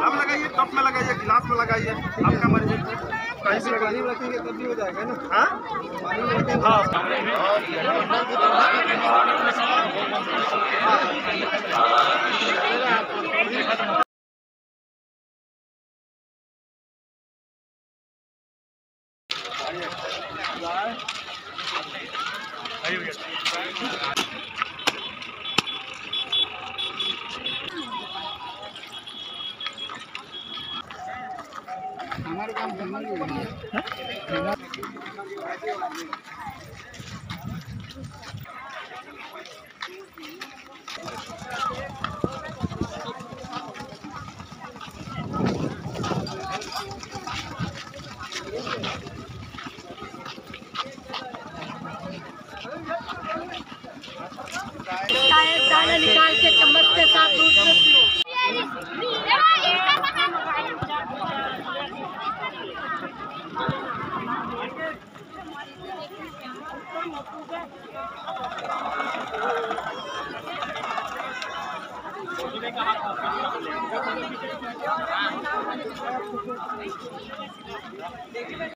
अब लगाइए, कप में लगाइए, गिलास में लगाइए, आपका मर्जी। कहीं से पानी रखेंगे तब भी हो जाएगा ना। हाँ पानी रखेंगे। हमारे काम करना नहीं दाना निकाल के चम्मच के साथ दूध में पियो।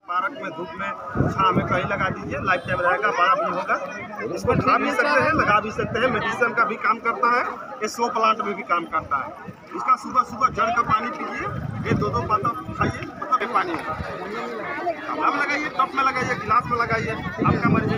पार्क में धूप में छाँव में कहीं लगा दीजिए, लाइफ टाइम रहेगा, बड़ा भी होगा। इसको खा भी सकते हैं, लगा भी सकते हैं, मेडिसिन का भी काम करता है, ये शो प्लांट में भी काम करता है। इसका सुबह सुबह जड़ का पानी पीजिए, ये दो पाता खाइए, मतलब ये पानी होगा। अब लगाइए, कप में लगाइए, गिलास में लगाइए, आपका मर्जी।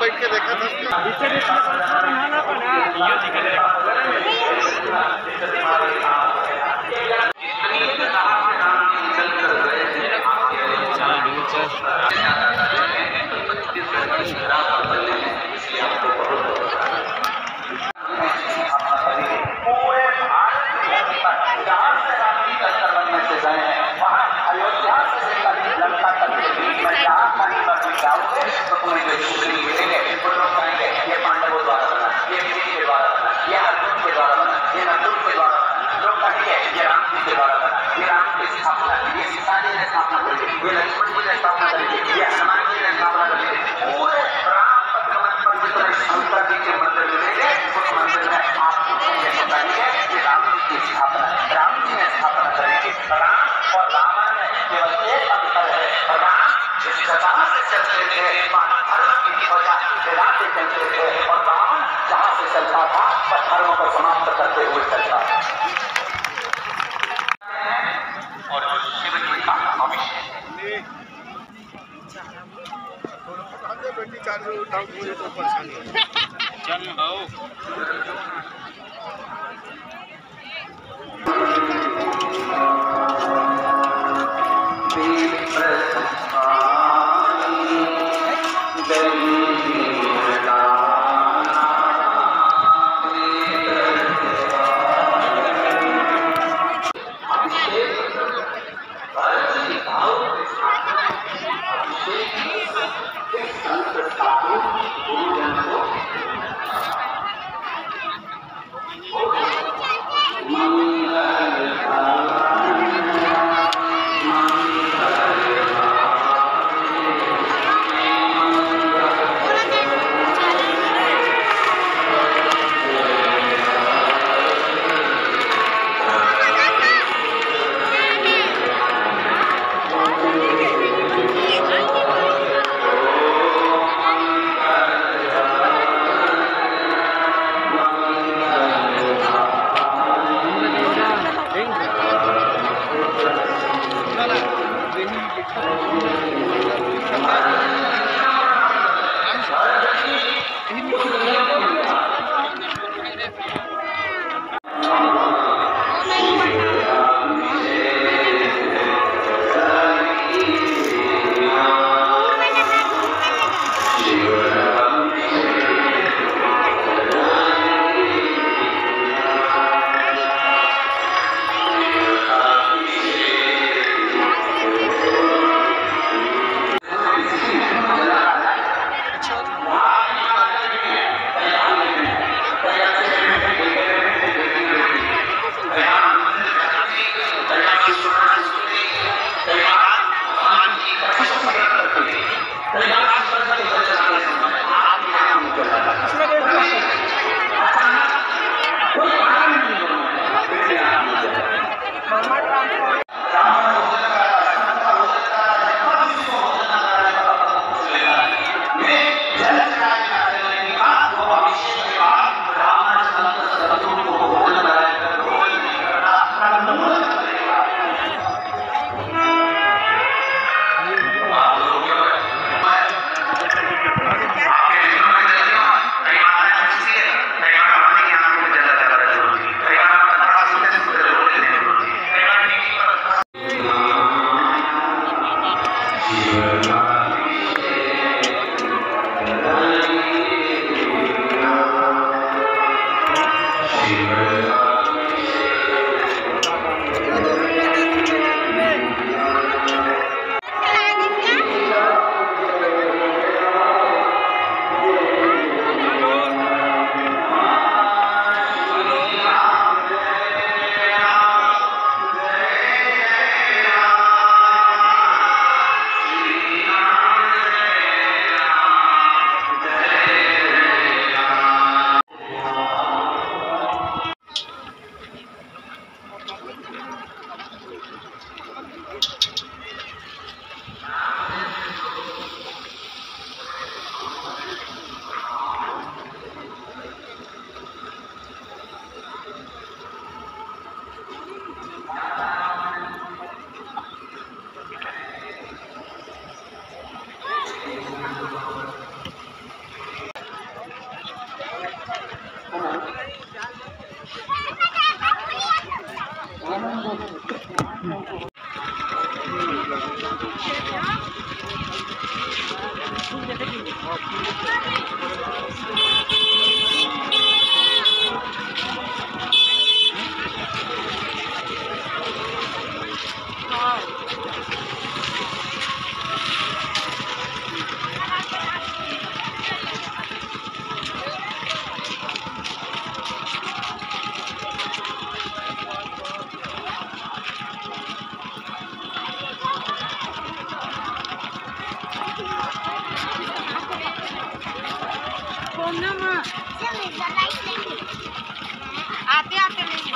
बैठ के देखा था आते आते नहीं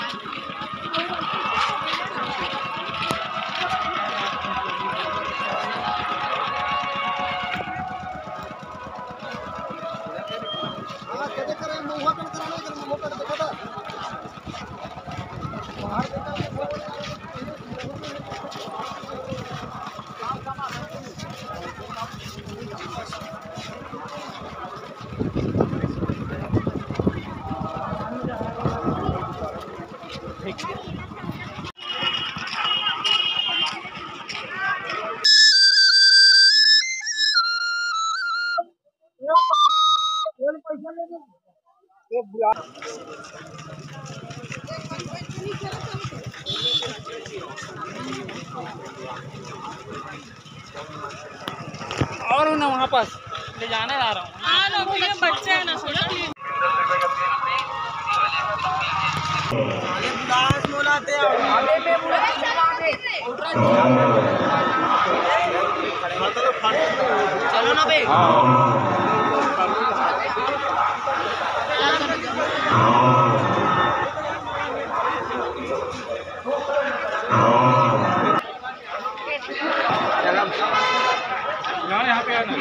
और ना वहाँ पास ले जाने ला रहा हूँ। हाँ ना भैया बच्चे हैं ना थोड़ा चलो ना बे। यहाँ पे आना।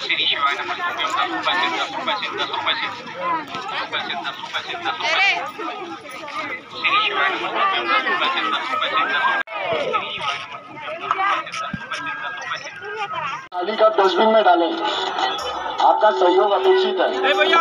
श्री शिवाय नमः थाली का डस्टबिन में डालें। आपका सहयोग अपेक्षित है। भैया